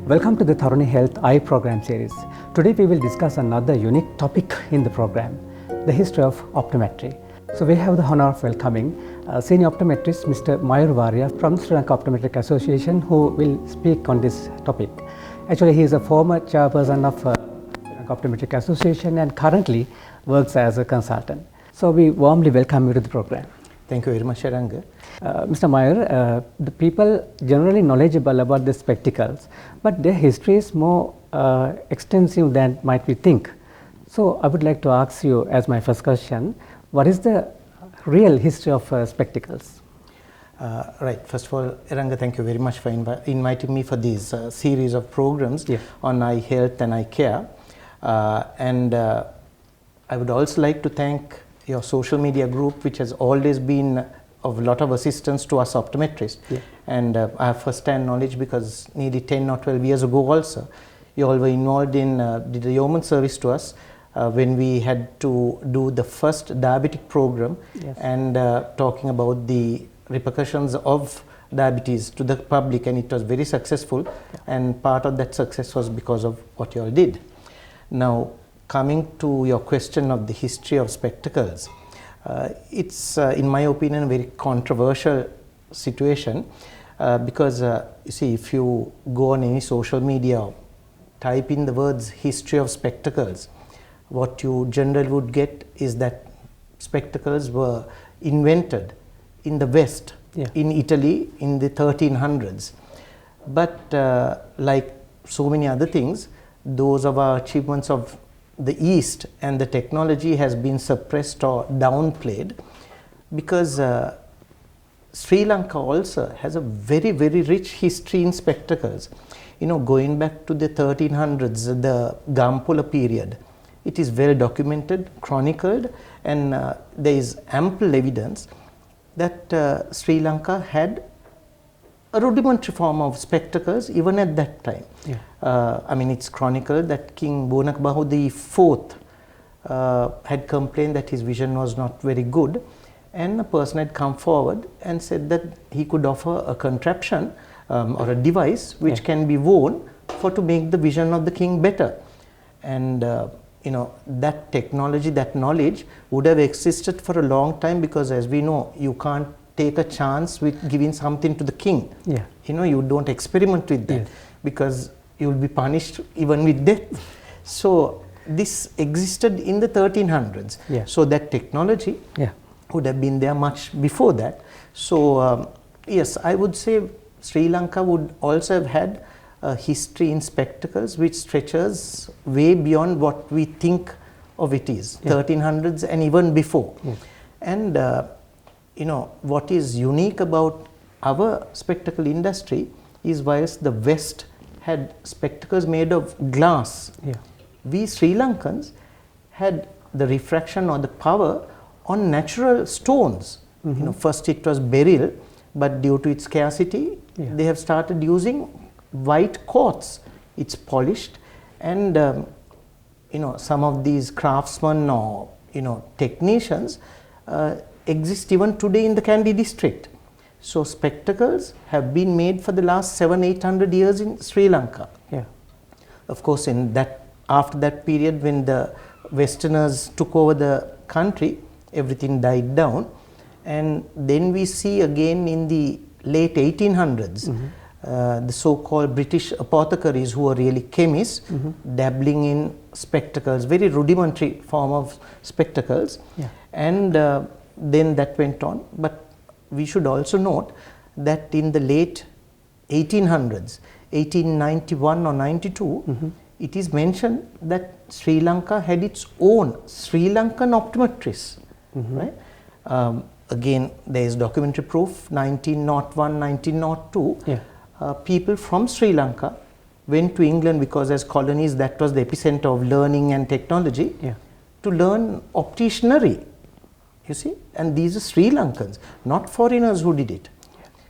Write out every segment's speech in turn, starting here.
Welcome to the Tharuni Health Eye Program series. Today we will discuss another unique topic in the program, the history of optometry. So we have the honor of welcoming senior optometrist Mr. Mayur Varia from Sri Lanka Optometric Association, who will speak on this topic. Actually, he is a former chairperson of Sri Lanka Optometric Association and currently works as a consultant. So we warmly welcome you to the program. Thank you very much, Aranga. Mr. Mayur, the people generally knowledgeable about the spectacles, but their history is more extensive than might we think. So I would like to ask you as my first question, what is the real history of spectacles? Right, first of all, Aranga, thank you very much for inviting me for this series of programs on eye health and eye care. I would also like to thank your social media group, which has always been of a lot of assistance to us optometrists. And I have first-hand knowledge because nearly 10 or 12 years ago also, you all were involved in did a yeoman service to us when we had to do the first diabetic program and talking about the repercussions of diabetes to the public, and it was very successful, and part of that success was because of what you all did. Now, coming to your question of the history of spectacles, it's in my opinion a very controversial situation because you see, if you go on any social media, type in the words history of spectacles, what you generally would get is that spectacles were invented in the West, in Italy in the 1300s. But like so many other things, those of our achievements of the East and the technology has been suppressed or downplayed because Sri Lanka also has a very, very rich history in spectacles. You know, going back to the 1300s, the Gampula period, it is well documented, chronicled, and there is ample evidence that Sri Lanka had a rudimentary form of spectacles even at that time. I mean, it's chronicled that King Bonakbahu IV had complained that his vision was not very good, and a person had come forward and said that he could offer a contraption or a device which can be worn to make the vision of the king better. And you know, that technology, that knowledge would have existed for a long time, because as we know, you can't take a chance with giving something to the king. You know, you don't experiment with that because you will be punished even with death. So this existed in the 1300s. So that technology would have been there much before that. So yes, I would say Sri Lanka would also have had a history in spectacles which stretches way beyond what we think of it is, 1300s and even before. And you know, what is unique about our spectacle industry is, whilst the West had spectacles made of glass, we Sri Lankans had the refraction or the power on natural stones. You know, first it was beryl, but due to its scarcity, they have started using white quartz. It's polished, and you know, some of these craftsmen or technicians exist even today in the Kandy district. So spectacles have been made for the last 700-800 years in Sri Lanka. Of course, in that, after that period when the Westerners took over the country, everything died down, and then we see again in the late 1800s the so-called British apothecaries, who are really chemists, dabbling in spectacles, very rudimentary form of spectacles, and then that went on. But we should also note that in the late 1800s, 1891 or 92, it is mentioned that Sri Lanka had its own Sri Lankan optometrists. Right? Again, there is documentary proof. 1901, 1902, people from Sri Lanka went to England, because as colonies that was the epicenter of learning and technology, to learn opticianry. You see, and these are Sri Lankans, not foreigners who did it.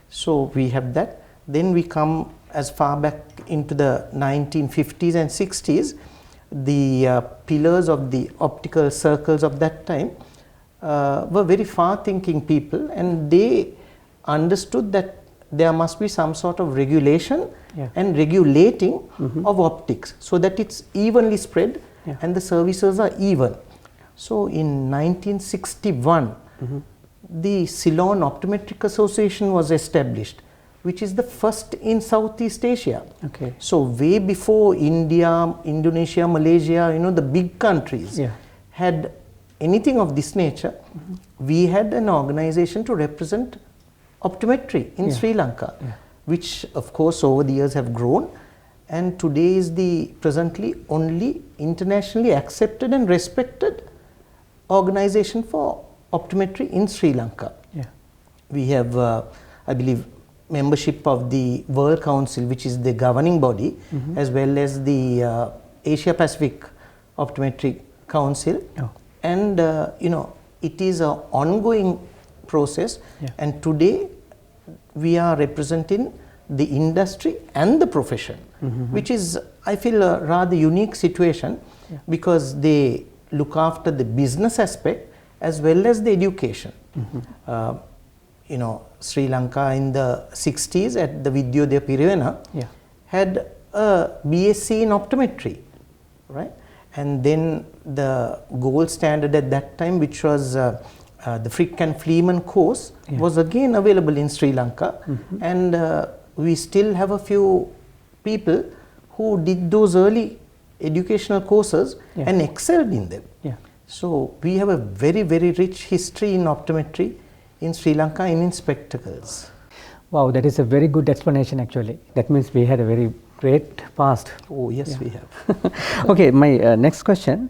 So we have that. Then we come as far back into the 1950s and 60s. The pillars of the optical circles of that time were very far-thinking people, and they understood that there must be some sort of regulation Yeah. and regulating of optics so that it's evenly spread Yeah. and the services are even. So in 1961, the Ceylon Optometric Association was established, which is the first in Southeast Asia. Okay. So way before India, Indonesia, Malaysia, the big countries Yeah. had anything of this nature, we had an organization to represent optometry in Yeah. Sri Lanka, Yeah. which of course over the years have grown, and today is the presently only internationally accepted and respected organization for optometry in Sri Lanka. Yeah. We have, I believe, membership of the World Council, which is the governing body, as well as the Asia Pacific Optometry Council. Oh. And it is an ongoing process. Yeah. And today we are representing the industry and the profession, which is, I feel, a rather unique situation, Yeah. because they look after the business aspect as well as the education. Sri Lanka in the 60s at the Vidyodaya Pirivena Yeah. had a BSc in optometry, right? And then the gold standard at that time, which was the Frick and Fleeman course, Yeah. was again available in Sri Lanka. And we still have a few people who did those early educational courses Yeah. and excelled in them. Yeah. So we have a very, very rich history in optometry in Sri Lanka and in spectacles. Wow, that is a very good explanation actually. That means we had a very great past. Oh yes, Yeah. we have. Okay, my next question.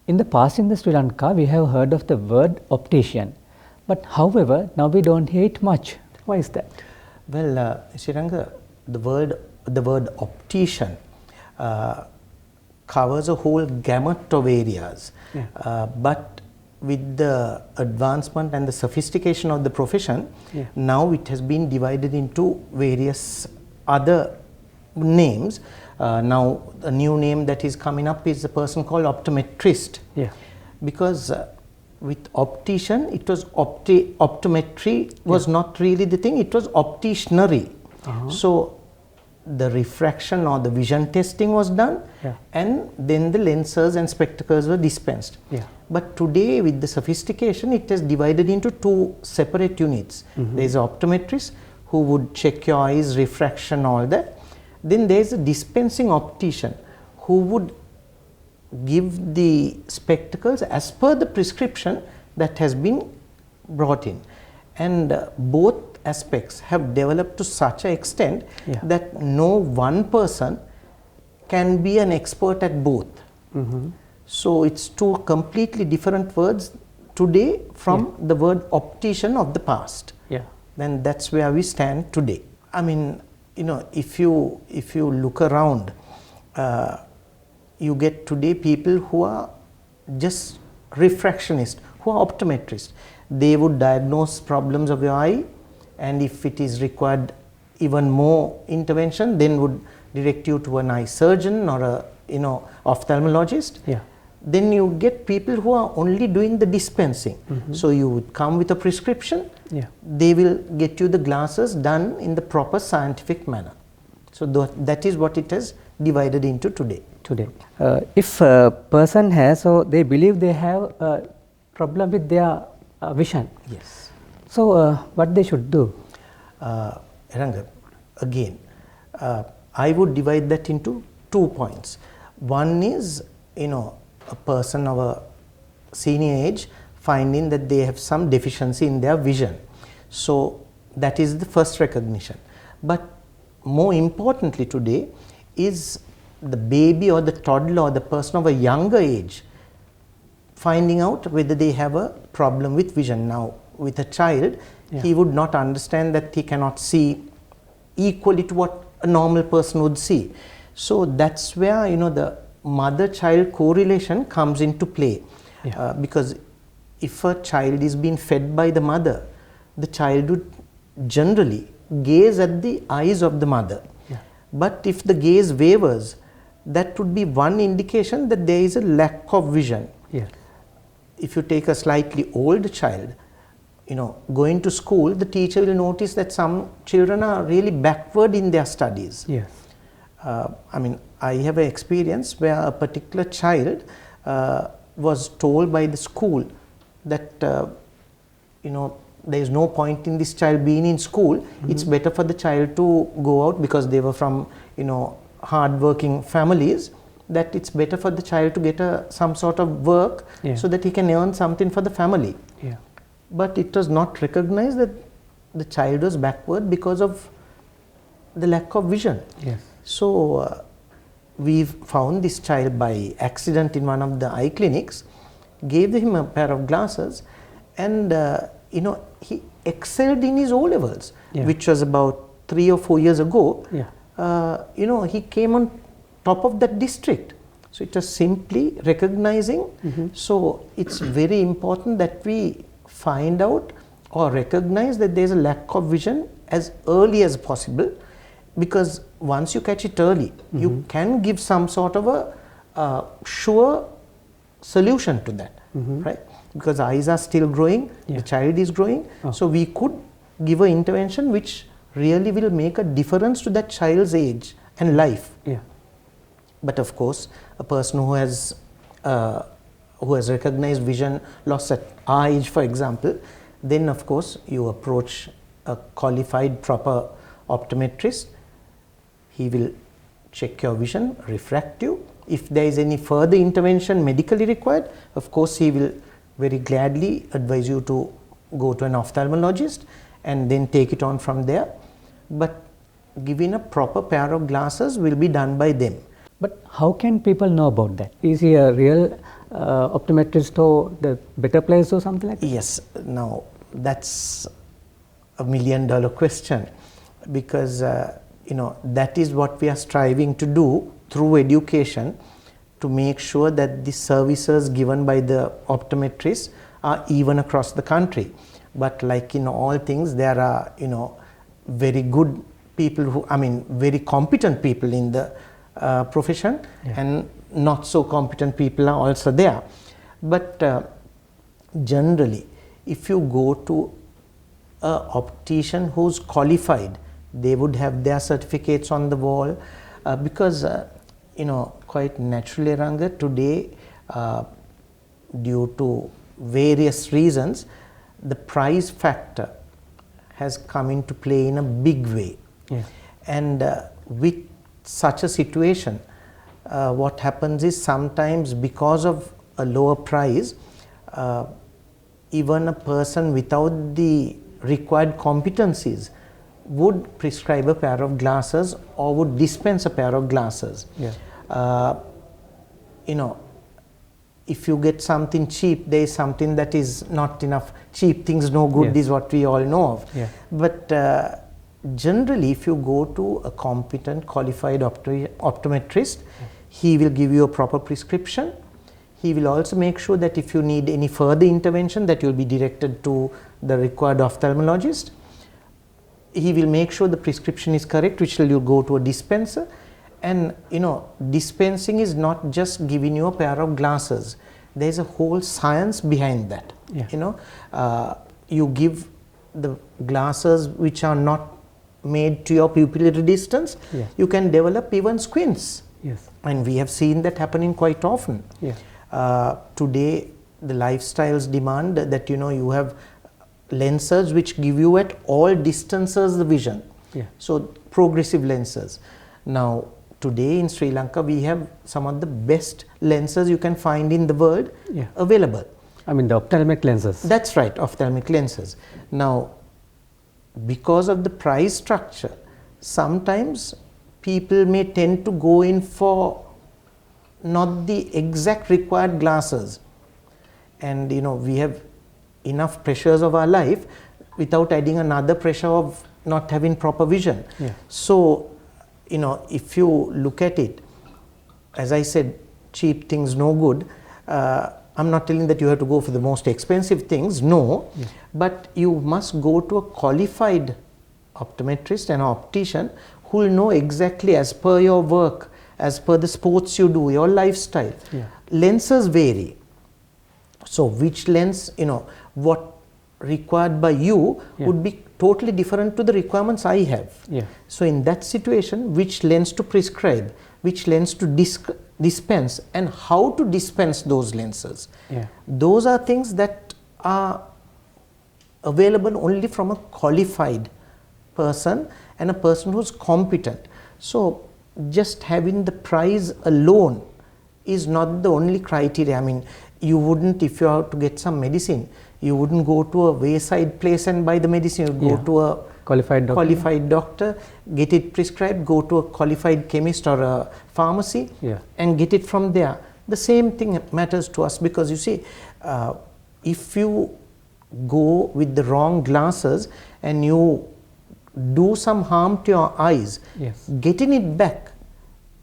In the past in the Sri Lanka, we have heard of the word optician. But however, now we don't hear it much. Why is that? Well, Shiranga, the word optician covers a whole gamut of areas. Yeah. But with the advancement and the sophistication of the profession, Yeah. now it has been divided into various other names. Now, a new name that is coming up is a person called optometrist. Yeah. Because with optician, it was optometry was not really the thing, it was opticianry. So the refraction or the vision testing was done, Yeah. and then the lenses and spectacles were dispensed. Yeah. But today, with the sophistication, it is divided into two separate units. There is an optometrist who would check your eyes, refraction, all that. Then there is a dispensing optician who would give the spectacles as per the prescription that has been brought in. And both aspects have developed to such an extent Yeah. that no one person can be an expert at both. So it's two completely different words today from the word optician of the past. Yeah. Then that's where we stand today. I mean, if you look around, you get today people who are just refractionists, who are optometrists. They would diagnose problems of your eye, and if it is required even more intervention, then would direct you to an eye surgeon or a ophthalmologist. Yeah. Then you get people who are only doing the dispensing. So you would come with a prescription, Yeah. they will get you the glasses done in the proper scientific manner. So that is what it has divided into today. Today. If a person has, so they believe they have a problem with their vision. Yes. So what they should do? Ranga, again, I would divide that into 2 points. One is, a person of a senior age finding that they have some deficiency in their vision. So that is the first recognition. But more importantly today is the baby or the toddler or the person of a younger age finding out whether they have a problem with vision. Now, with a child, Yeah. he would not understand that he cannot see equally to what a normal person would see. So that's where the mother-child correlation comes into play. Yeah. Because if a child is being fed by the mother, the child would generally gaze at the eyes of the mother. Yeah. But if the gaze wavers, that would be one indication that there is a lack of vision. Yeah. If you take a slightly old child, going to school, the teacher will notice that some children are really backward in their studies. Yes. I have an experience where a particular child was told by the school that there is no point in this child being in school. It's better for the child to go out, because they were from hard-working families, that it's better for the child to get some sort of work so that he can earn something for the family. Yeah. But it was not recognized that the child was backward because of the lack of vision. Yes. So we found this child by accident in one of the eye clinics, gave him a pair of glasses, and he excelled in his O-levels, which was about 3 or 4 years ago. Yeah. He came on top of that district. So it was simply recognizing. So it's very important that we find out or recognize that there is a lack of vision as early as possible, because once you catch it early, you can give some sort of a sure solution to that, right? Because eyes are still growing, the child is growing, so we could give an intervention which really will make a difference to that child's age and life. Yeah. But of course, a person who has recognized vision loss at our age, for example, then of course you approach a qualified proper optometrist. He will check your vision, refract you. If there is any further intervention medically required, of course he will very gladly advise you to go to an ophthalmologist and then take it on from there. But giving a proper pair of glasses will be done by them. But how can people know about that? Is he a real optometrist or the better place or something like that? Yes. Now that's a $1 million question, because that is what we are striving to do through education, to make sure that the services given by the optometrists are even across the country. But like in all things, there are very good people very competent people in the profession, and not so competent people are also there. But generally, if you go to an optician who's qualified, they would have their certificates on the wall, because quite naturally, Ranga, today due to various reasons, the price factor has come into play in a big way. And with such a situation, what happens is, sometimes because of a lower price, even a person without the required competencies would prescribe a pair of glasses or would dispense a pair of glasses. If you get something cheap, there is something that is not enough. Cheap things no good is what we all know of. But generally, if you go to a competent, qualified optometrist, he will give you a proper prescription. He will also make sure that if you need any further intervention, that you will be directed to the required ophthalmologist. He will make sure the prescription is correct, which will you go to a dispenser. And dispensing is not just giving you a pair of glasses. There is a whole science behind that. You give the glasses which are not made to your pupillary distance. You can develop even squints. And we have seen that happening quite often. Today, the lifestyles demand that you have lenses which give you at all distances the vision. So progressive lenses. Now today in Sri Lanka, we have some of the best lenses you can find in the world available. The ophthalmic lenses. That's right, ophthalmic lenses. Now, because of the price structure, sometimes people may tend to go in for not the exact required glasses. And we have enough pressures of our life without adding another pressure of not having proper vision. So, if you look at it, as I said, cheap things no good. I'm not telling that you have to go for the most expensive things, no, but you must go to a qualified optometrist and optician who will know exactly, as per your work, as per the sports you do, your lifestyle. Lenses vary. So which lens, what required by you Yeah. would be totally different to the requirements I have. Yeah. So in that situation, which lens to prescribe, which lens to dispense, and how to dispense those lenses, Yeah. those are things that are available only from a qualified person and a person who's competent. So just having the price alone is not the only criteria. I mean, you wouldn't, if you are to get some medicine, you wouldn't go to a wayside place and buy the medicine. You go Yeah. to a Qualified doctor. get it prescribed, go to a qualified chemist or a pharmacy, Yeah. and get it from there. The same thing matters to us, because you see, if you go with the wrong glasses and you do some harm to your eyes, Yes. getting it back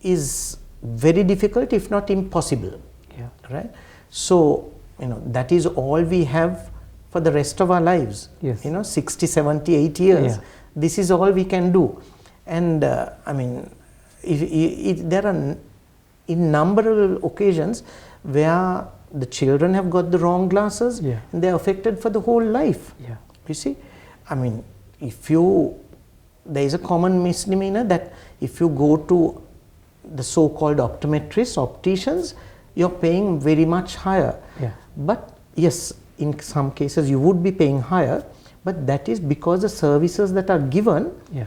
is very difficult, if not impossible. Yeah. Right? So, that is all we have for the rest of our lives. Yes. 60, 70, 80 years. Yeah. This is all we can do. And I mean, there are innumerable occasions where the children have got the wrong glasses, Yeah. and they are affected for the whole life. Yeah. You see, I mean, there is a common misdemeanor that if you go to the so-called optometrists, opticians, you're paying very much higher. Yeah. But yes, in some cases you would be paying higher, but that is because the services that are given Yeah.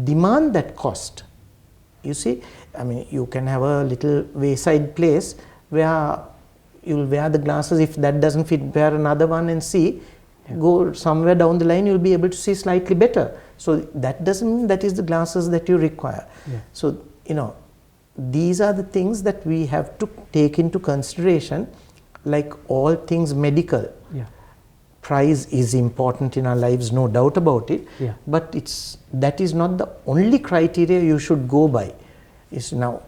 demand that cost. You see, I mean, you can have a little wayside place where you'll wear the glasses. If that doesn't fit, wear another one and see. Yeah. Go somewhere down the line, you'll be able to see slightly better. So that doesn't mean that is the glasses that you require. Yeah. So, these are the things that we have to take into consideration. Like all things medical, Yeah. price is important in our lives, no doubt about it. Yeah. But that is not the only criteria you should go by. Now,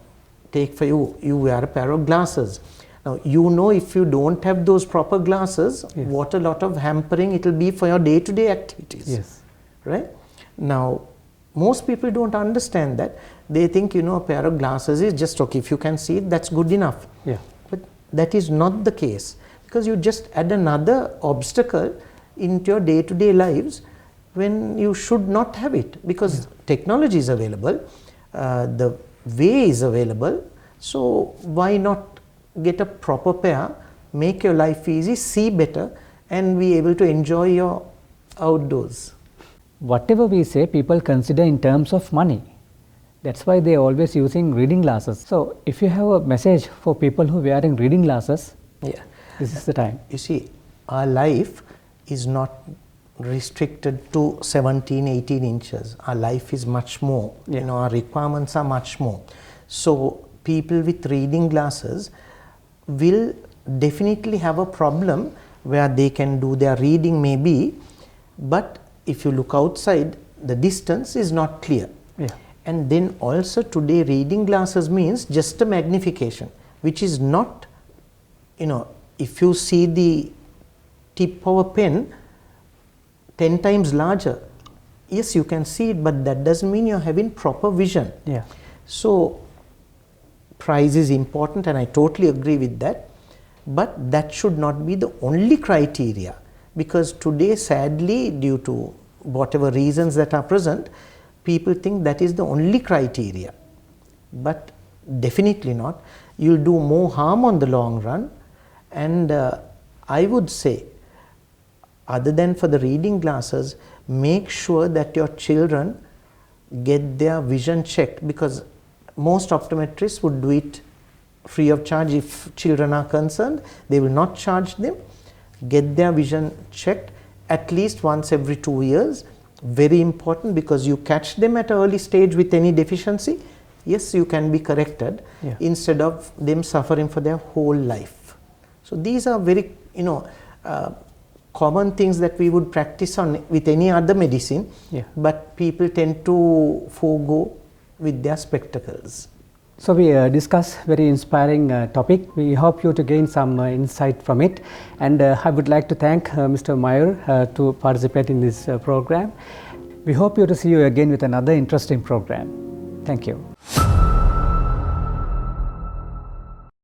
take for you wear a pair of glasses. Now, if you don't have those proper glasses, Yes. what a lot of hampering it will be for your day-to-day activities. Yes. Right? Now, most people don't understand that. They think, a pair of glasses is just okay. If you can see it, that's good enough. Yeah. But that is not the case, because you just add another obstacle into your day-to-day lives when you should not have it, because technology is available, the way is available. So why not get a proper pair, make your life easy, see better, and be able to enjoy your outdoors. Whatever we say, people consider in terms of money. That's why they are always using reading glasses. So if you have a message for people who are wearing reading glasses, Yeah. this is the time. You see, our life is not restricted to 17, 18 inches. Our life is much more. Yeah. Our requirements are much more. So people with reading glasses will definitely have a problem where they can do their reading maybe, but if you look outside, the distance is not clear. Yeah. And then also today reading glasses means just a magnification, which is not, if you see the tip of a pen 10 times larger, yes, you can see it, but that doesn't mean you're having proper vision. Yeah. So price is important, and I totally agree with that, but that should not be the only criteria, because today, sadly, due to whatever reasons that are present, people think that is the only criteria, but definitely not. You'll do more harm on the long run. And I would say, other than for the reading glasses, make sure that your children get their vision checked, because most optometrists would do it free of charge. If children are concerned, they will not charge them. Get their vision checked at least once every 2 years. Very important, because you catch them at an early stage with any deficiency, yes, you can be corrected. Yeah. Instead of them suffering for their whole life. So these are very common things that we would practice on with any other medicine. Yeah. But people tend to forego with their spectacles. So we discussed very inspiring topic. We hope you to gain some insight from it, and I would like to thank Mr. Mayur to participate in this program. We hope you to see you again with another interesting program. Thank you.